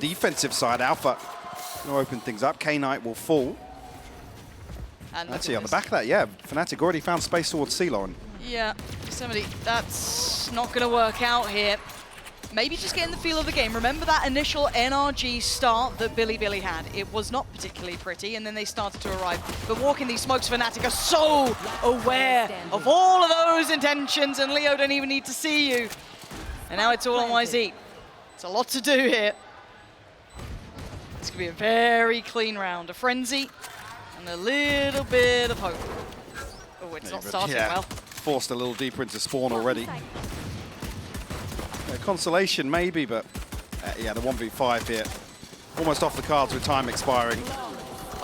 defensive side, Alpha going to open things up. K-Knight will fall. And actually, on the back of that, yeah, Fnatic already found space towards C-Lauren. Yeah, somebody, that's not going to work out here. Maybe just getting the feel of the game. Remember that initial NRG start that Billy had? It was not particularly pretty, and then they started to arrive. But walking these smokes, Fnatic are so aware of all of those intentions, and Leo don't even need to see you. And now it's all on YZ. It's a lot to do here. It's going to be a very clean round. A frenzy and a little bit of hope. Oh, it's not starting well. Forced a little deeper into spawn already. Consolation maybe, but yeah, the 1v5 here. Almost off the cards with time expiring.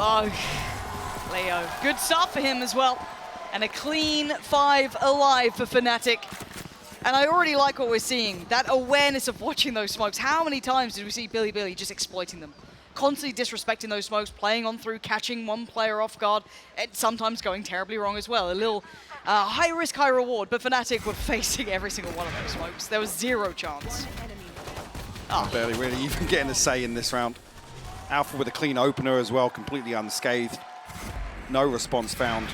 Oh, Leo. Good start for him as well. And a clean 5 alive for Fnatic. And I already like what we're seeing. That awareness of watching those smokes. How many times did we see Billy just exploiting them? Constantly disrespecting those smokes, playing on through, catching one player off guard, and sometimes going terribly wrong as well. A little high risk, high reward, but Fnatic were facing every single one of those smokes. There was zero chance. Barely really even getting a say in this round. Alpha with a clean opener as well, completely unscathed. No response found.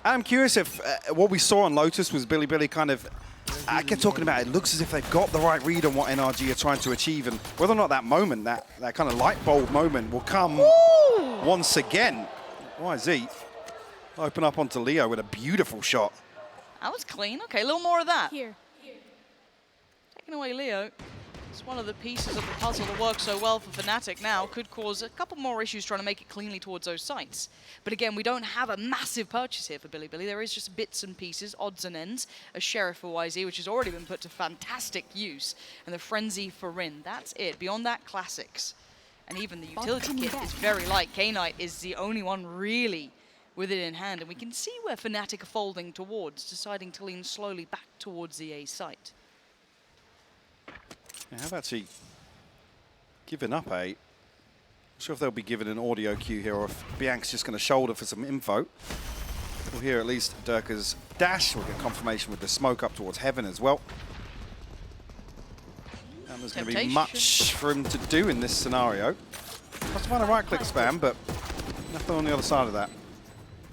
I'm curious if what we saw on Lotus was Billy kind of, I kept talking about it looks as if they've got the right read on what NRG are trying to achieve, and whether or not that moment, that kind of light bulb moment will come once again. YZ open up onto Leo with a beautiful shot. That was clean. Okay, a little more of that. Here. Taking away Leo. It's one of the pieces of the puzzle that works so well for Fnatic now. Could cause a couple more issues trying to make it cleanly towards those sites. But again, we don't have a massive purchase here for Billy. There is just bits and pieces, odds and ends. A Sheriff for YZ, which has already been put to fantastic use. And the Frenzy for Rin. That's it. Beyond that, classics. And even the utility kit is very light. K-Knight is the only one really with it in hand. And we can see where Fnatic are folding towards, deciding to lean slowly back towards the A site. They have actually given up A. Not sure if they'll be given an audio cue here or if Bianca's just going to shoulder for some info. We'll hear at least Durka's dash. We'll get confirmation with the smoke up towards heaven as well. And there's going to be much for him to do in this scenario. Must find a right-click spam, but nothing on the other side of that.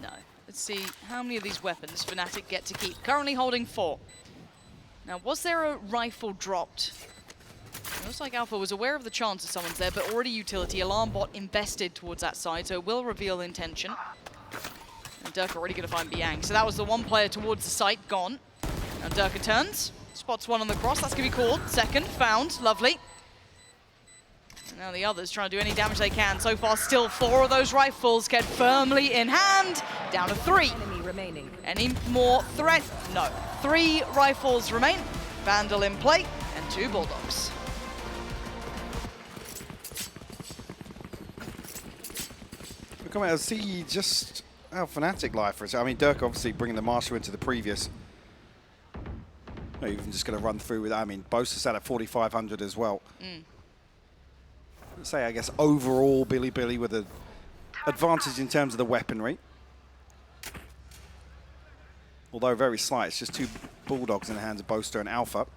No. Let's see how many of these weapons Fnatic get to keep. Currently holding 4. Now, was there a rifle dropped? It looks like Alpha was aware of the chance that someone's there, but already utility. Alarm bot invested towards that side, so it will reveal intention. And Durka already going to find Biang. So that was the one player towards the site, gone. Now Durka turns, spots one on the cross. That's going to be called. Second, found. Lovely. And now the others trying to do any damage they can. So far, still 4 of those rifles kept firmly in hand. Down to 3. Enemy remaining. Any more threat? No. 3 rifles remain. Vandal in play, and 2 Bulldogs. Come out and see just how Fnatic life is. I mean, Dirk obviously bringing the Master into the previous. Not even just going to run through with. I mean, Boast is at 4,500 as well. Let's say, I guess, overall, Billy with an advantage in terms of the weaponry. Although very slight, it's just 2 Bulldogs in the hands of Boaster and Alpha.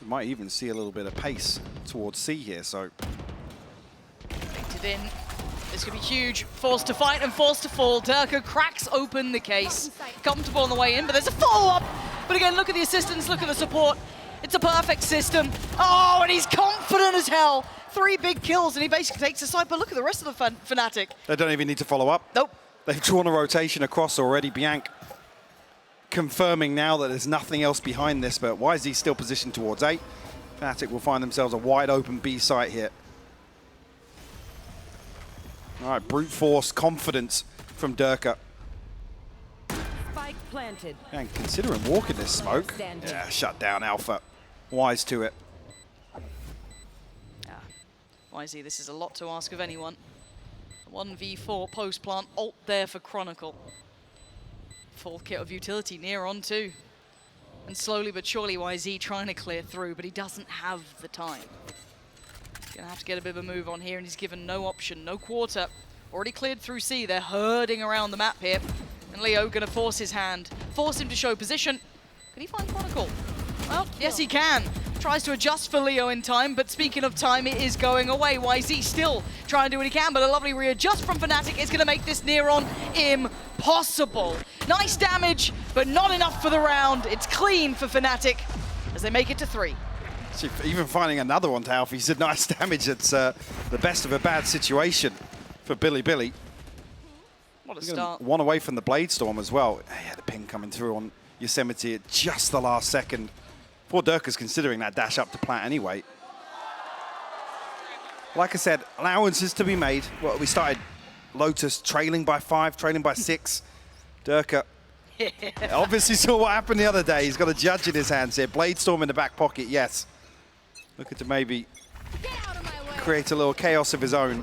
We might even see a little bit of pace towards C here, so. In. This could be huge. Forced to fight and forced to fall. Durka cracks open the case. Comfortable on the way in, but there's a follow-up. But again, look at the assistance, look at the support. It's a perfect system. Oh, and he's confident as hell. 3 big kills, and he basically takes the side. But look at the rest of the Fnatic. They don't even need to follow up. Nope. They've drawn a rotation across already. Bianca confirming now that there's nothing else behind this, but YZ still positioned towards A. Fnatic will find themselves a wide open B site here. All right, brute force confidence from Durka. Spike planted. And considering walking this smoke. Yeah, shut down Alpha. Wise to it. Yeah. YZ, this is a lot to ask of anyone. 1v4 post plant, ult there for Chronicle. Full kit of utility near on too. And slowly but surely YZ trying to clear through, but he doesn't have the time. Gonna have to get a bit of a move on here, and he's given no option, no quarter. Already cleared through C, they're herding around the map here. And Leo gonna force his hand, force him to show position. Can he find Chronicle? Well, yes he can. Tries to adjust for Leo in time, but speaking of time, it is going away. YZ still trying to do what he can, but a lovely readjust from Fnatic is going to make this near on impossible. Nice damage, but not enough for the round. It's clean for Fnatic as they make it to 3. See, even finding another one to Alfie, he said nice damage. It's the best of a bad situation for Billy. What a start. One away from the Blade Storm as well. He had a ping coming through on Yosemite at just the last second. Poor Durka's considering that dash up to plant anyway. Like I said, allowances to be made. Well, we started Lotus trailing by 5, trailing by 6. Durka obviously saw what happened the other day. He's got a judge in his hands here. Blade Storm in the back pocket, yes. Looking to maybe create a little chaos of his own.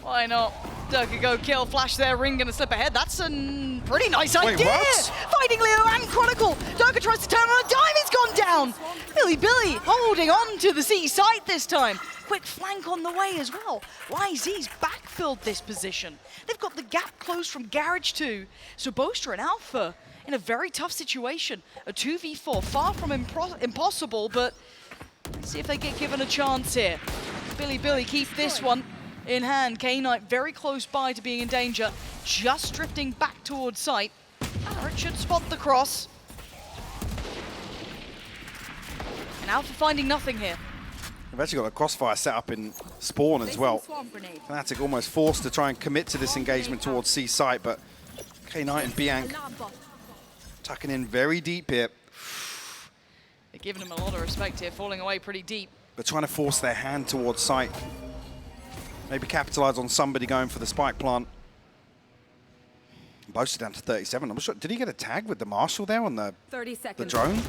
Why not? Durka go kill, flash there, Ring gonna slip ahead. That's a pretty nice idea. What? Fighting Leo and Chronicle. Durka tries to turn on a dime, he's gone down. Billy holding on to the C site this time. Quick flank on the way as well. YZ's backfilled this position. They've got the gap closed from Garage 2. So Boaster and Alpha in a very tough situation. A 2v4, far from impossible, but let's see if they get given a chance here. Billy keep this one in hand. K-Knight very close by to being in danger, just drifting back towards site. Richard spot the cross. And Alpha finding nothing here. We've actually got a crossfire set up in spawn as well. Fnatic almost forced to try and commit to this engagement towards C site, but K-Knight and Bianc tucking in very deep here. They're giving him a lot of respect here, falling away pretty deep. But trying to force their hand towards site. Maybe capitalize on somebody going for the spike plant. Boasted down to 37. I'm sure. Did he get a tag with the Marshal there on the 30 seconds. the drone?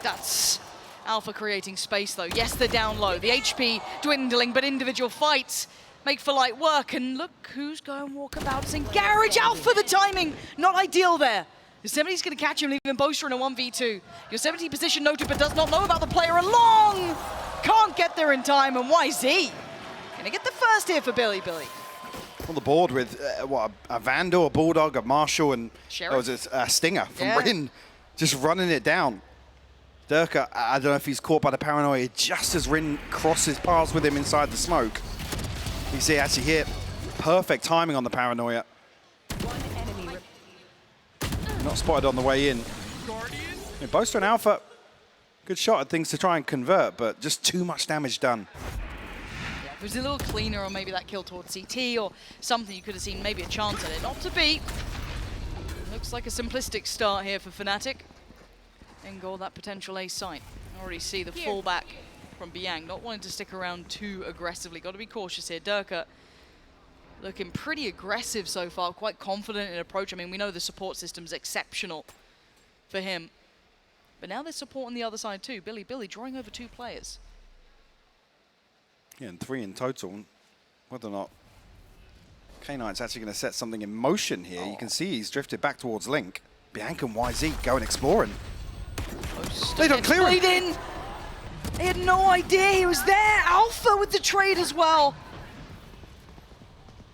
That's Alpha creating space though. Yes, they're down low. The HP dwindling, but individual fights make for light work. And look who's going walkabouts in Garage. Alpha, the timing, not ideal there. Yosemite's going to catch him, leaving Boaster in a 1v2. Yosemite position noted, but does not know about the player along. Can't get there in time, and YZ gonna get the first here for Billy. On the board with a Vandal, a Bulldog, a Marshal, and Sheriff. that was a Stinger from Rin, just running it down. Durka, I don't know if he's caught by the paranoia just as Rin crosses paths with him inside the smoke. You see actually here, perfect timing on the paranoia. One enemy. Not spotted on the way in. Boaster and Alpha, good shot at things to try and convert, but just too much damage done. Yeah, if it was a little cleaner, or maybe that kill towards CT or something, you could have seen maybe a chance at it. Not to be. Looks like a simplistic start here for Fnatic. And goal that potential A site. Already see the fallback from Bianc, not wanting to stick around too aggressively. Got to be cautious here. Durka looking pretty aggressive so far, quite confident in approach. I mean, we know the support system's exceptional for him. But now there's support on the other side too. Billy drawing over 2 players. Yeah, and 3 in total. Whether or not K-Knight's actually going to set something in motion here. You can see he's drifted back towards Link. Bianc and YZ going exploring. They don't clear him. They had no idea he was there. Alpha with the trade as well.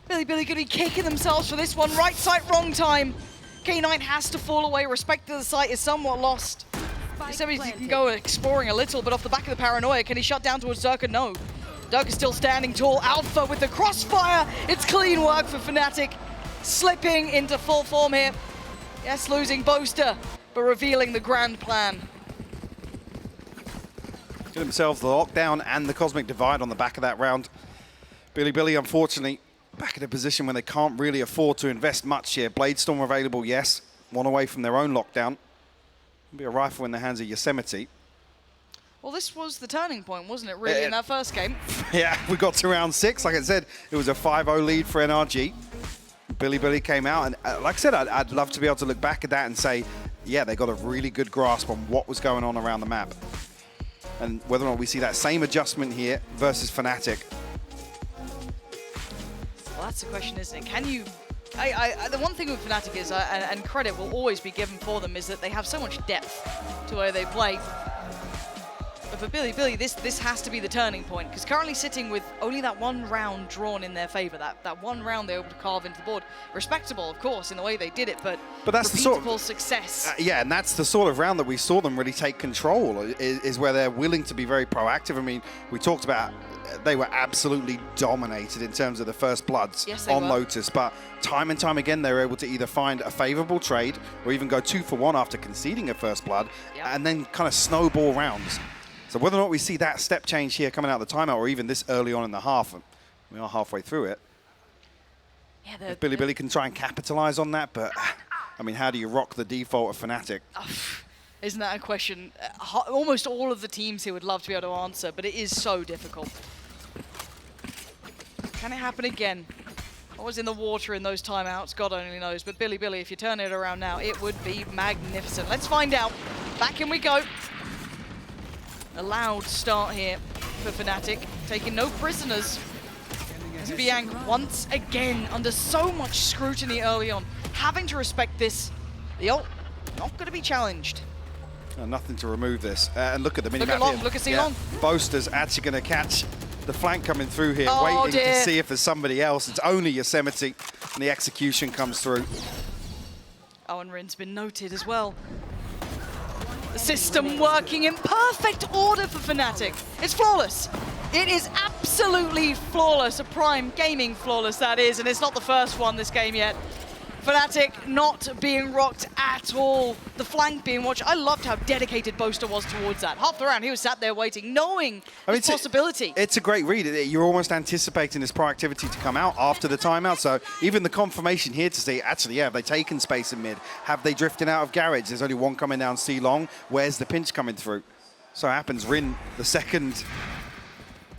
Billy going to be kicking themselves for this one. Right site, wrong time. K-Knight has to fall away. Respect to the site is somewhat lost. He can go exploring a little, but off the back of the paranoia, can he shut down towards Durka? No. Durka's still standing tall. Alpha with the crossfire. It's clean work for Fnatic. Slipping into full form here. Yes, losing Boaster, but revealing the grand plan. Get themselves the lockdown and the cosmic divide on the back of that round. Billy, unfortunately, back in a position when they can't really afford to invest much here. Blade Storm available, yes. One away from their own lockdown. It'll be a rifle in the hands of Yosemite. Well, this was the turning point, wasn't it, really, in that first game? Yeah, we got to round 6. Like I said, it was a 5-0 lead for NRG. Billy came out, and like I said, I'd love to be able to look back at that and say, yeah, they got a really good grasp on what was going on around the map. And whether or not we see that same adjustment here versus Fnatic. Well, that's the question, isn't it? Can you... the one thing with Fnatic is, and credit will always be given for them, is that they have so much depth to where they play. But for Billy, this has to be the turning point, because currently sitting with only that one round drawn in their favor, that one round they were able to carve into the board. Respectable, of course, in the way they did it, but that's the sort of success. Yeah, and that's the sort of round that we saw them really take control, is where they're willing to be very proactive. I mean, we talked about they were absolutely dominated in terms of the first bloods on Lotus, but time and time again they were able to either find a favorable trade or even go 2 for 1 after conceding a first blood, and then kind of snowball rounds. So whether or not we see that step change here coming out of the timeout, or even this early on in the half, we are halfway through it. Yeah, if Billy can try and capitalize on that, but I mean, how do you rock the default of Fnatic? Isn't that a question almost all of the teams here would love to be able to answer, but it is so difficult. Can it happen again? What was in the water in those timeouts? God only knows. But Billy, if you turn it around now, it would be magnificent. Let's find out. Back in we go. A loud start here for Fnatic, taking no prisoners. As Bianc once again under so much scrutiny early on, having to respect this. The ult not going to be challenged. Nothing to remove this. And look at the minimap Long, here. look at C-Long. Boaster's actually going to catch the flank coming through here, waiting to see if there's somebody else. It's only Yosemite, and the execution comes through. Oh, and Rin's been noted as well. The system working in perfect order for Fnatic. It's flawless. It is absolutely flawless. A prime gaming flawless, that is, and it's not the first one this game yet. Fnatic not being rocked at all. The flank being watched. I loved how dedicated Boaster was towards that. Half the round, he was sat there waiting, knowing this possibility. It's a great read. You're almost anticipating this proactivity to come out after the timeout. So even the confirmation here to say, actually, have they taken space in mid? Have they drifted out of garage? There's only one coming down C-Long. Where's the pinch coming through? So happens Rin, the second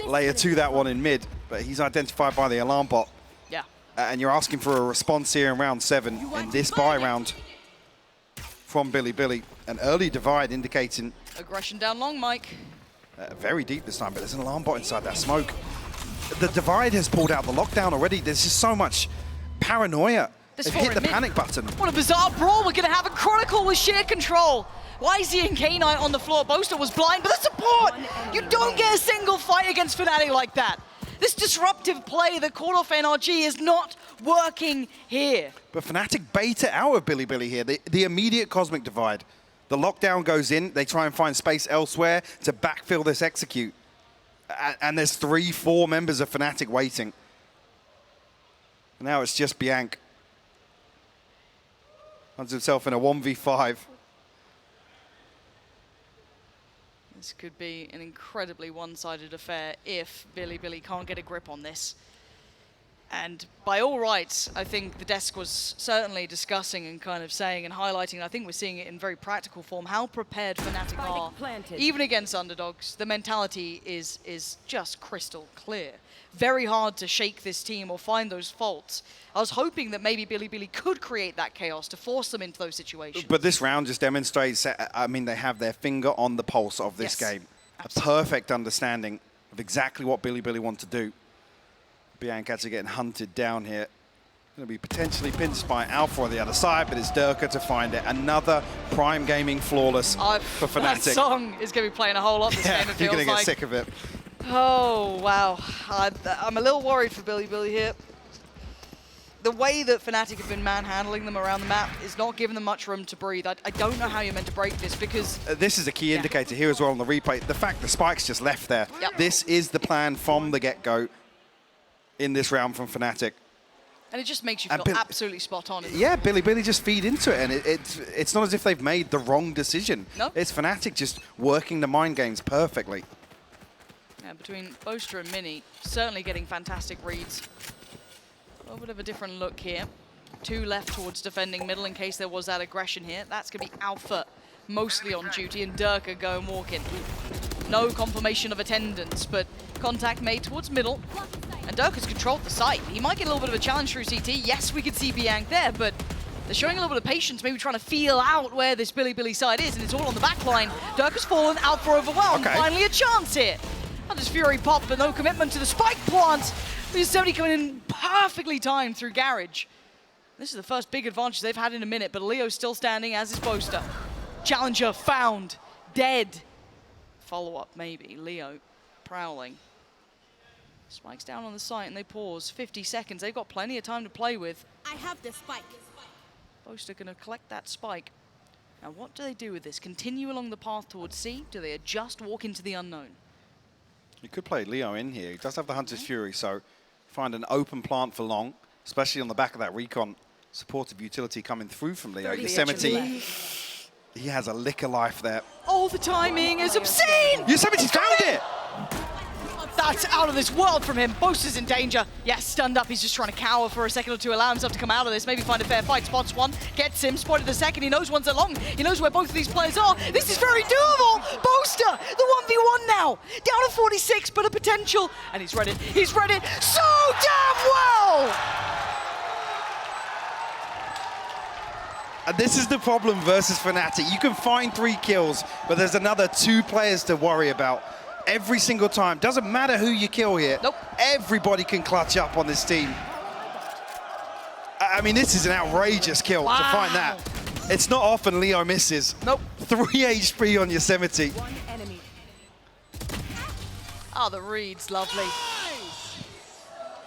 layer to that one in mid, but he's identified by the alarm bot. Yeah. And you're asking for a response here in round 7 in this buy round from Billy. An early divide indicating... Aggression down long, Mike. Very deep this time, but there's an alarm bot inside that smoke. The divide has pulled out the lockdown already. There's just so much paranoia. They've hit the panic button. What a bizarre brawl we're going to have. A Chronicle with sheer control. YZ and K9 on the floor. Boaster was blind, but the support! You don't get a single fight against Fnatic like that. This disruptive play that called off NRG is not working here. But Fnatic bait it out of Billy here. The immediate Cosmic Divide. The lockdown goes in. They try and find space elsewhere to backfill this execute. And there's 3-4 members of Fnatic waiting. Now it's just Bianc. Finds himself in a 1v5. This could be an incredibly one-sided affair if Billy can't get a grip on this. And by all rights, I think the desk was certainly discussing and kind of saying and highlighting, and I think we're seeing it in very practical form, how prepared Fnatic are. Even against underdogs, the mentality is just crystal clear. Very hard to shake this team or find those faults. I was hoping that maybe Billy could create that chaos to force them into those situations. But this round just demonstrates, I mean, they have their finger on the pulse of this game. Absolutely. A perfect understanding of exactly what Billy want to do. Bianc actually getting hunted down here. Going to be potentially pinched by Alpha on the other side, but it's Durka to find it. Another prime gaming flawless for Fnatic. That song is going to be playing a whole lot this game, it feels you're going to like. get sick of it. Oh, wow. I'm a little worried for Billy here. The way that Fnatic have been manhandling them around the map is not giving them much room to breathe. I don't know how you're meant to break this because... this is a key indicator here as well on the replay. The fact the spike's just left there. Yep. This is the plan from the get-go in this round from Fnatic. And it just makes you feel absolutely spot on. Yeah, Billy just feed into it, and it's not as if they've made the wrong decision. No. It's Fnatic just working the mind games perfectly. Yeah, between Boaster and Mini, certainly getting fantastic reads. A little bit of a different look here. 2 left towards defending middle in case there was that aggression here. That's going to be Alpha mostly on duty, and Durka going walking. No confirmation of attendance, but contact made towards middle. And Durka's controlled the site. He might get a little bit of a challenge through CT. Yes, we could see Bianc there, but they're showing a little bit of patience, maybe trying to feel out where this Billy side is, and it's all on the back line. Durka's fallen, Alpha overwhelmed. Okay. Finally a chance here. Not just Fury pop, but no commitment to the spike plant. Yosemite coming in perfectly timed through garage. This is the first big advantage they've had in a minute, but Leo's still standing, as is Boaster. Challenger found, dead. follow-up maybe. Leo prowling. Spike's down on the site and they pause. 50 seconds. They've got plenty of time to play with. I have the spike. Boaster going to collect that spike. Now what do they do with this? Continue along the path towards C? Do they adjust, walk into the unknown? You could play Leo in here. He does have the Hunter's Fury, so find an open plant for long, especially on the back of that recon. Supportive utility coming through from Leo. Yosemite, he has a lick of life there. Oh, the timing is obscene! Yosemite's found it! That's out of this world from him. Boaster's in danger. Yes, stunned up. He's just trying to cower for a second or two, allow himself to come out of this, maybe find a fair fight. Spots one, gets him, spotted the second. He knows one's along. He knows where both of these players are. This is very doable. Boaster, the 1v1 now. Down to 46, but a potential. And he's read it. He's read it so damn well! And this is the problem versus Fnatic. You can find 3 kills, but there's another 2 players to worry about. Every single time. Doesn't matter who you kill here. Nope. Everybody can clutch up on this team. I mean, this is an outrageous kill to find that. It's not often Leo misses. Nope. 3 HP on Yosemite. One enemy. Oh, the read's lovely.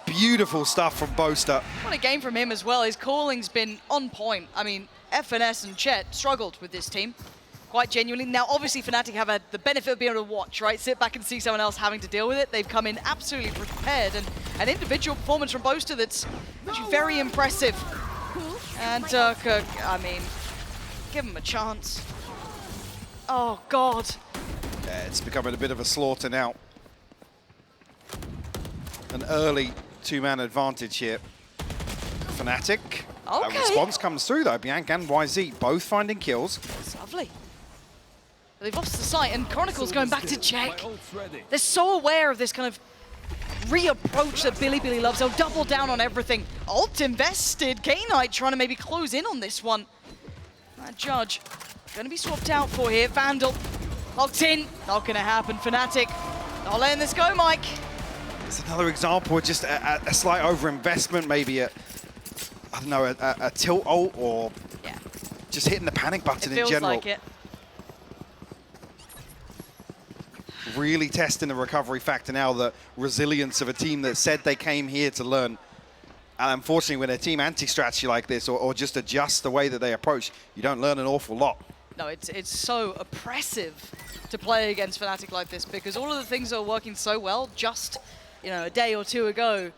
Beautiful stuff from Boaster. What a game from him as well. His calling's been on point. I mean, FNS and Chet struggled with this team. Quite genuinely. Now, obviously, Fnatic have had the benefit of being able to watch, right? Sit back and see someone else having to deal with it. They've come in absolutely prepared, and an individual performance from Boaster that's actually very impressive. And Kirk, I mean, give him a chance. Oh, God. Yeah, it's becoming a bit of a slaughter now. An early 2-man advantage here. Fnatic. Okay. A response comes through, though. Bianc and YZ both finding kills. It's lovely. They've lost the site, and Chronicle's going back to check. They're so aware of this kind of reapproach that Billy loves. They'll double down on everything. Ult invested. K-Knight trying to maybe close in on this one. That Judge going to be swapped out for here. Vandal locked in. Not going to happen. Fnatic not letting this go, Mike. It's another example of just a slight overinvestment, maybe I don't know, a tilt ult or just hitting the panic button in general. It feels like it. Really testing the recovery factor now, the resilience of a team that said they came here to learn. And unfortunately, when a team anti-strategy like this, or just adjust the way that they approach, you don't learn an awful lot. No, it's so oppressive to play against Fnatic like this, because all of the things that are working so well just, you know, a day or two ago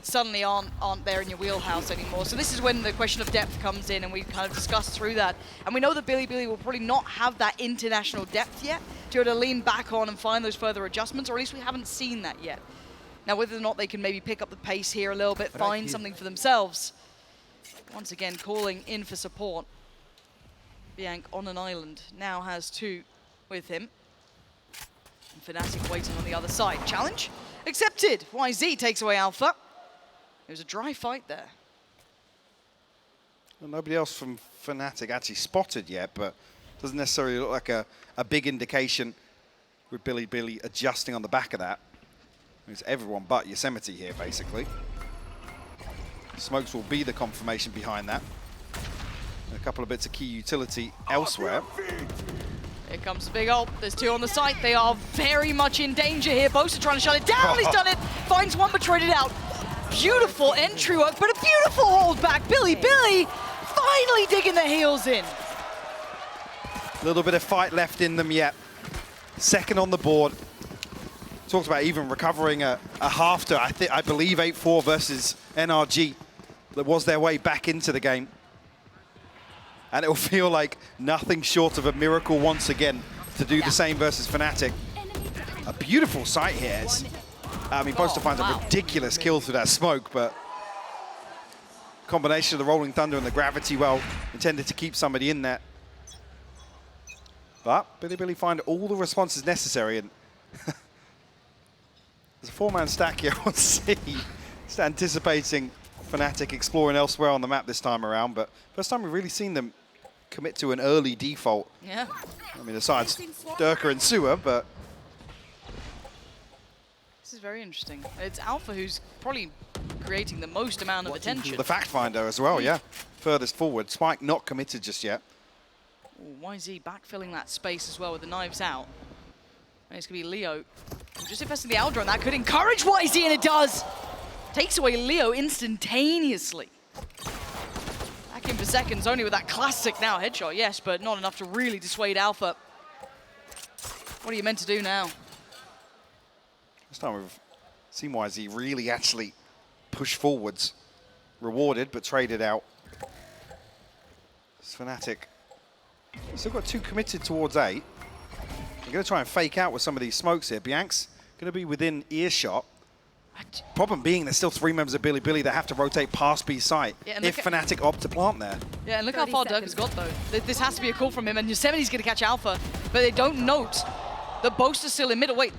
suddenly aren't there in your wheelhouse anymore. So this is when the question of depth comes in, and we kind of discussed through that. And we know that Billy will probably not have that international depth yet to be able to lean back on and find those further adjustments, or at least we haven't seen that yet. Now, whether or not they can maybe pick up the pace here a little bit, find something for themselves. Once again, calling in for support. Bianc on an island now has 2 with him. And Fnatic waiting on the other side. Challenge accepted. YZ takes away Alpha. It was a dry fight there. Well, nobody else from Fnatic actually spotted yet, but doesn't necessarily look like a big indication with Billy adjusting on the back of that. It's everyone but Yosemite here, basically. Smokes will be the confirmation behind that. And a couple of bits of key utility elsewhere. Here comes the big ult. There's 2 on the site. They are very much in danger here. Boaster trying to shut it down. He's done it. Finds one, but traded out. Beautiful entry work, but a beautiful hold back. Billy finally digging their heels in. A little bit of fight left in them yet. Second on the board. Talked about even recovering a half to, I believe, 8-4 versus NRG. That was their way back into the game. And it will feel like nothing short of a miracle once again to do the same versus Fnatic. A beautiful sight here. I mean, Boaster finds a ridiculous kill through that smoke, but combination of the Rolling Thunder and the Gravity Well intended to keep somebody in there. But Billy find all the responses necessary, and there's a 4-man stack here on C. Just anticipating Fnatic exploring elsewhere on the map this time around, but first time we've really seen them commit to an early default. Yeah. I mean, besides Durka and Sewer, but This is very interesting. It's Alpha who's probably creating the most amount of attention. the fact finder as well, yeah. Furthest forward. Spike not committed just yet. Ooh, YZ backfilling that space as well with the knives out. And it's going to be Leo. Just investing the Aldra, and that could encourage YZ, and it does! Takes away Leo instantaneously. Back in for seconds, only with that classic now headshot, yes, but not enough to really dissuade Alpha. What are you meant to do now? This time we've seen YZ really actually push forwards. Rewarded, but traded out. It's Fnatic. Still got 2 committed towards A. They're going to try and fake out with some of these smokes here. Bianx going to be within earshot. Problem being there's still 3 members of Billy that have to rotate past B site if Fnatic opt to plant there. Yeah, and look how far Dirk has got, though. This has to be a call from him, and Yosemite's going to catch Alpha, but they don't note the Boaster's still in middle. Wait,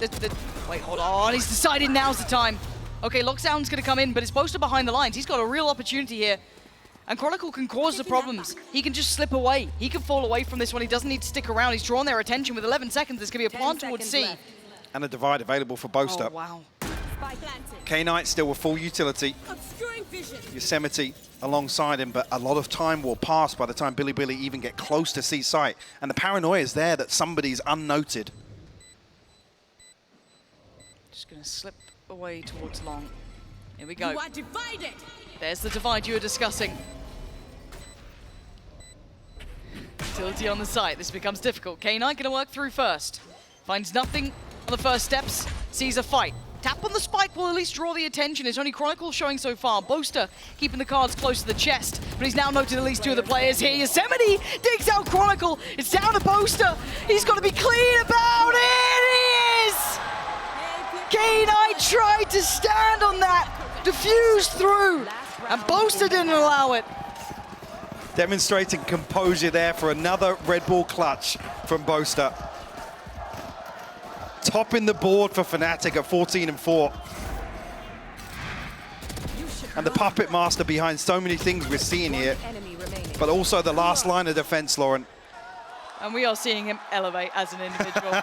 wait, hold on. He's decided now's the time. Okay, Lockdown's going to come in, but it's Boaster behind the lines. He's got a real opportunity here. And Chronicle can cause the problems. He can just slip away. He can fall away from this one. He doesn't need to stick around. He's drawn their attention with 11 seconds. There's going to be a plant towards C. And a divide available for Boaster. Oh, wow. K-Knight still with full utility. Yosemite alongside him, but a lot of time will pass by the time Billy even get close to C site. And the paranoia is there that somebody's unnoted. Just going to slip away towards long. Here we go. You are divided. There's the divide you were discussing. Utility on the site. This becomes difficult. K-Knight going to work through first. Finds nothing on the first steps. Sees a fight. Tap on the spike will at least draw the attention. It's only Chronicle showing so far. Boaster keeping the cards close to the chest, but he's now noted at least 2 of the players here. Yosemite digs out Chronicle. It's down to Boaster. He's got to be clean about it. It is! K-Knight tried to stand on that, diffused through, and Boaster didn't allow it. Demonstrating composure there for another Red Bull clutch from Boaster. Topping the board for Fnatic at 14-4. And the puppet master behind so many things we're seeing here, but also the last line of defense, Lauren. And we are seeing him elevate as an individual.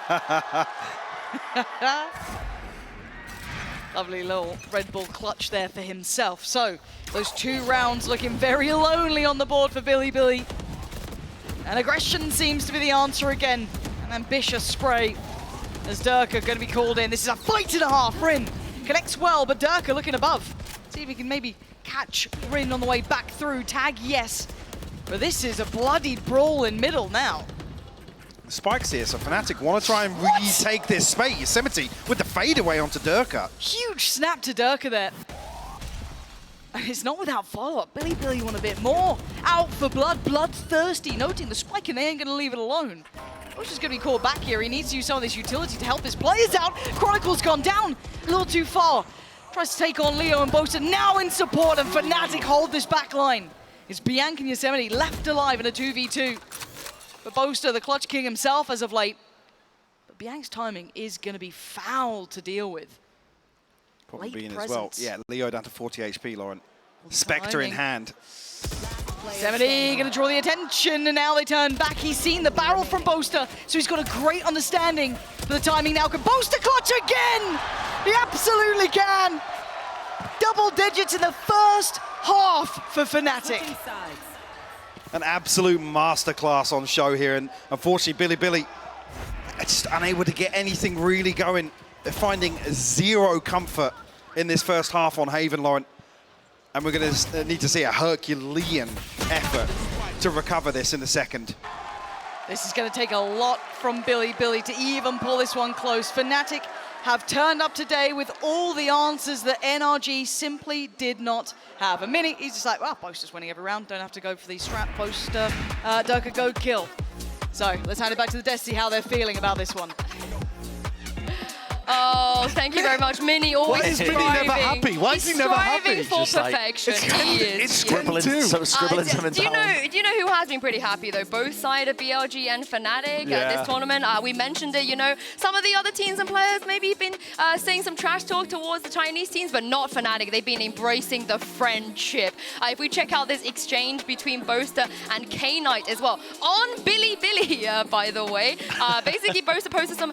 Lovely little Red Bull clutch there for himself. So those 2 rounds looking very lonely on the board for Billy. And aggression seems to be the answer again. An ambitious spray as Durka going to be called in. This is a fight and a half. Rin connects well, but Durka looking above. See if he can maybe catch Rin on the way back through. Tag, yes. But this is a bloodied brawl in middle now. Spikes here, so Fnatic want to try and retake this space. Yosemite with the fadeaway onto Durka. Huge snap to Durka there. And it's not without follow-up. Billy want a bit more. Out for blood, bloodthirsty. Noting the spike, and they ain't going to leave it alone. Boaster's going to be called back here. He needs to use some of this utility to help his players out. Chronicle's gone down a little too far. Tries to take on Leo and Boaster now in support, and Fnatic hold this back line. It's Bianca and Yosemite left alive in a 2v2. But Boaster, the clutch king himself as of late. But Bianca's timing is going to be foul to deal with. Probably being as well. Yeah, Leo down to 40 HP, Lauren. Spectre in hand. Yosemite going to draw the attention, and now they turn back. He's seen the barrel from Boaster, so he's got a great understanding for the timing now. Can Boaster clutch again? He absolutely can. Double digits in the first half for Fnatic. An absolute masterclass on show here, and unfortunately Billy just unable to get anything really going. They're finding 0 comfort in this first half on Haven, Lauren. And we're going to need to see a Herculean effort to recover this in the second. This is going to take a lot from Billy to even pull this one close. Fnatic have turned up today with all the answers that NRG simply did not have. A minute, he's just like, well, Boaster's winning every round. Don't have to go for the strap. Boaster, Durka, go kill. So let's hand it back to the Death, see how they're feeling about this one. Oh, thank you very much. Minnie always Why is Minnie never happy? Why is he never happy? He's striving for perfection. He is. It's scribbling too. Do you know who has been pretty happy though? Both sides of BLG and Fnatic at this tournament. We mentioned it. You know, some of the other teams and players maybe been saying some trash talk towards the Chinese teams, but not Fnatic. They've been embracing the friendship. If we check out this exchange between Boaster and K-Knight as well on Billy, by the way. Basically, Boaster posted some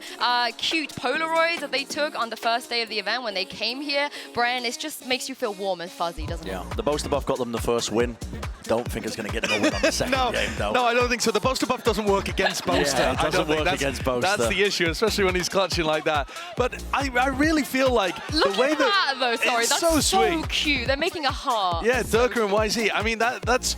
cute Polaroids that they took on the first day of the event when they came here. Bren, it just makes you feel warm and fuzzy, doesn't it? Yeah, the Boaster buff got them the first win don't think it's going to get them a win on the second game, though. No, I don't think so. The Boaster buff doesn't work against Boaster. Yeah, it I doesn't don't think work against Boaster. That's the issue, especially when he's clutching like that. But I really feel like Look the way at that, though. Sorry, it's that's so so sweet. cute. They're making a heart. Yeah, Durka and YZ. I mean, that's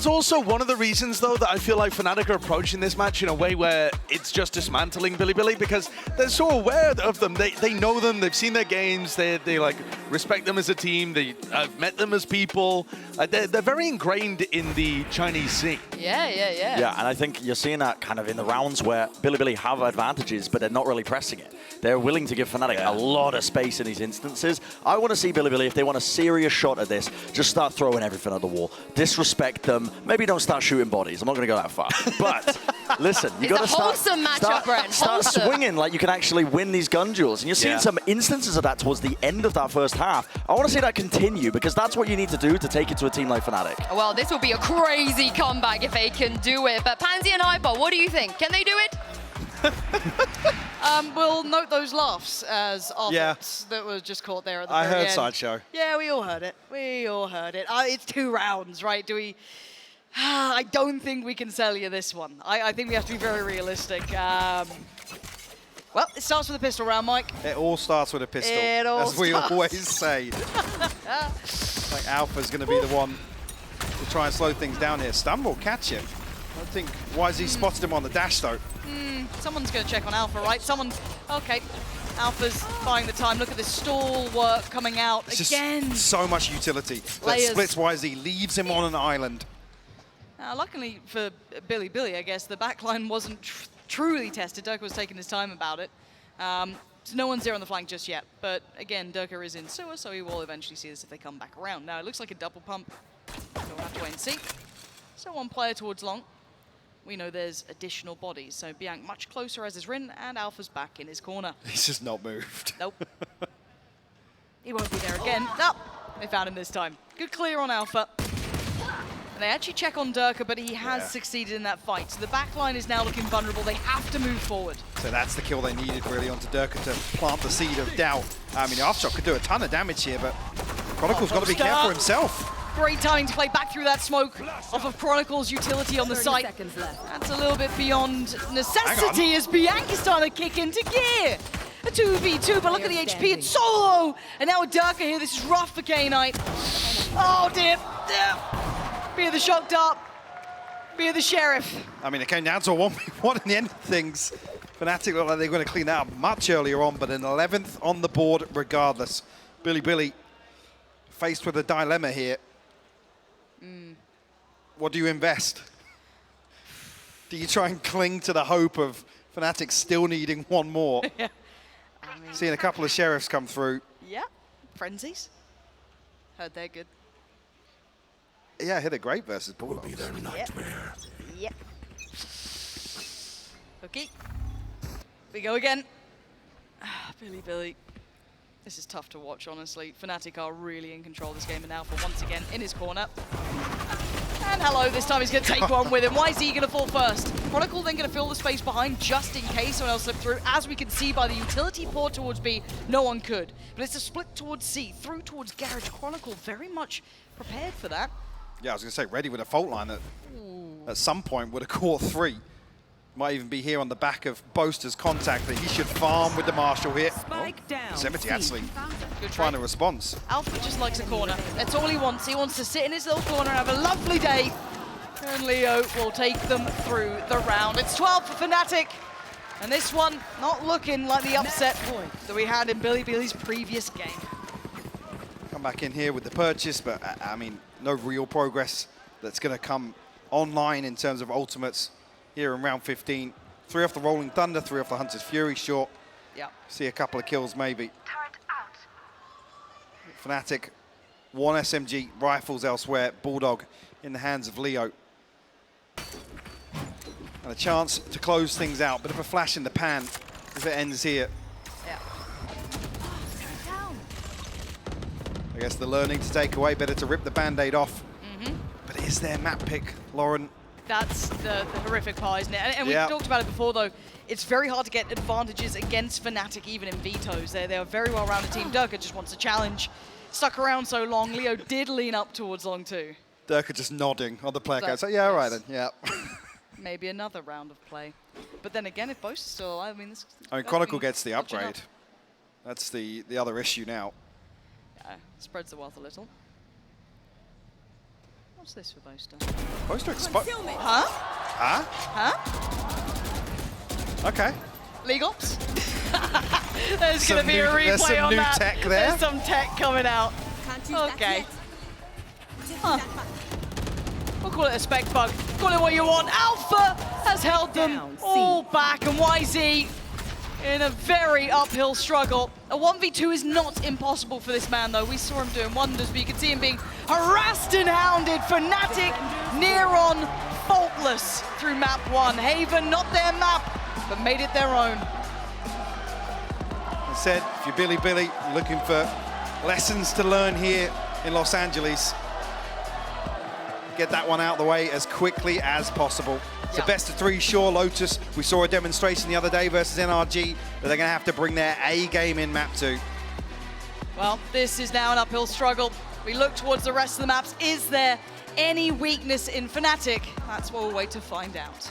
also one of the reasons, though, that I feel like Fnatic are approaching this match in a way where it's just dismantling Bilibili, because they're so aware of them. They know them. They've seen their games. They like respect them as a team. They met them as people. They're very ingrained in the Chinese scene. Yeah. Yeah, and I think you're seeing that kind of in the rounds where Bilibili have advantages, but they're not really pressing it. They're willing to give Fnatic a lot of space in these instances. I want to see Bilibili, if they want a serious shot at this, just start throwing everything at the wall. Disrespect them. Maybe don't start shooting bodies. I'm not going to go that far. But listen, you got to start, wholesome matchup, Brent. start Wholesome. swinging like you can actually win these gun duels. And you're seeing some instances of that towards the end of that first half. I want to see that continue, because that's what you need to do to take it to a team like Fnatic. Well, this will be a crazy comeback if they can do it. But Pansy and Hyper, what do you think? Can they do it? We'll note those laughs as our thoughts that were just caught there at the very I heard end. Sideshow. Yeah, we all heard it. We all heard it. It's 2 rounds, right? Do we... I don't think we can sell you this one. I think we have to be very realistic. Well, it starts with a pistol round, Mike. It all starts with a pistol, It all as we starts. always say. Like Alpha's going to be the one to try and slow things down here. Stun will catch him. I think YZ spotted him on the dash, though. Someone's going to check on Alpha, right? Okay. Alpha's buying the time. Look at this stall work coming out It's again. just so much utility. That Layers. splits YZ, leaves him on an island. Luckily for Billy, I guess, the backline wasn't truly tested. Durka was taking his time about it. So no one's there on the flank just yet. But again, Durka is in sewer, so he will eventually see this if they come back around. Now, it looks like a double pump. So we'll have to wait and see. So one player towards long. We know there's additional bodies. So Bianc much closer as is Rin, and Alpha's back in his corner. He's just not moved. Nope. He won't be there again. Nope. They found him this time. Good clear on Alpha. And they actually check on Durka, but he has succeeded in that fight. So the backline is now looking vulnerable. They have to move forward. So that's the kill they needed, really, onto Durka to plant the seed of doubt. I mean, the Aftershock could do a ton of damage here, but Chronicle's got to be careful himself. Great timing to play back through that smoke off of Chronicle's utility on the 30 site. seconds left. That's a little bit beyond necessity as Bianc is starting to kick into gear. A 2v2, but look at the HP. It's solo! And now with Durka here, this is rough for K-Knight. Oh dear. Be the shock dart. Be the sheriff. I mean, it came down to a 1v1 in the end of things. Fnatic look like they're going to clean that up much earlier on, but an 11th on the board regardless. Billy faced with a dilemma here. What do you invest? Do you try and cling to the hope of Fnatic still needing one more? Yeah. Seeing a couple of sheriffs come through. Yeah. Frenzies. Heard they're good. Yeah, hit a great versus Bulldogs. Be their nightmare. Yep. Okay. We go again. Billy. This is tough to watch, honestly. Fnatic are really in control of this game, and Alpha once again in his corner. And hello, this time he's going to take one with him. Why is he going to fall first? Chronicle then going to fill the space behind just in case someone else slipped through. As we can see by the utility port towards B, no one could. But it's a split towards C, through towards Garage. Chronicle very much prepared for that. Yeah, I was going to say, ready with a fault line that at some point would have caught 3. Might even be here on the back of Boaster's contact, but he should farm with the Marshal here. Spike down. Yosemite actually Good trying try. to respond. Alpha just likes a corner. That's all he wants. He wants to sit in his little corner and have a lovely day. And Leo will take them through the round. It's 12 for Fnatic. And this one not looking like the upset that we had in Billy's previous game. Come back in here with the purchase, but I mean, no real progress that's going to come online in terms of ultimates here in round 15. 3 off the Rolling Thunder, 3 off the Hunter's Fury short. Yeah. See a couple of kills maybe. Fnatic, 1 SMG, rifles elsewhere. Bulldog in the hands of Leo. And a chance to close things out. Bit of a flash in the pan if it ends here. Yeah. I guess the learning to take away, better to rip the Band-Aid off. But is there map pick, Lauren? That's the horrific part, isn't it? And we've talked about it before, though. It's very hard to get advantages against Fnatic, even in vetoes. They are very well-rounded team. Durka just wants a challenge. Stuck around so long. Leo did lean up towards long 2. Durka just nodding on the player So, card. So yeah, all right yes. then. Yeah. Maybe another round of play. But then again, if both are still alive, I mean, this. I mean, Chronicle gets the upgrade. That's the other issue now. Yeah, spreads the wealth a little. What's this for Boaster? Boaster exposed. Huh? Huh? Huh? Okay. League Ops? There's Some going to be a new- there's replay some on new that. tech there. There's some tech coming out. Okay. Huh. We'll call it a spec bug. Call it what you want. Alpha has held them all back, and YZ in a very uphill struggle. A 1v2 is not impossible for this man, though. We saw him doing wonders, but you can see him being harassed and hounded. Fnatic near on faultless through map 1. Haven, not their map, but made it their own. I said, if you're Billy, you're looking for lessons to learn here in Los Angeles, get that one out of the way as quickly as possible. It's a best of 3, sure. Lotus, we saw a demonstration the other day versus NRG, but they're going to have to bring their A game in map 2. Well, this is now an uphill struggle. We look towards the rest of the maps. Is there any weakness in Fnatic? That's what we'll wait to find out.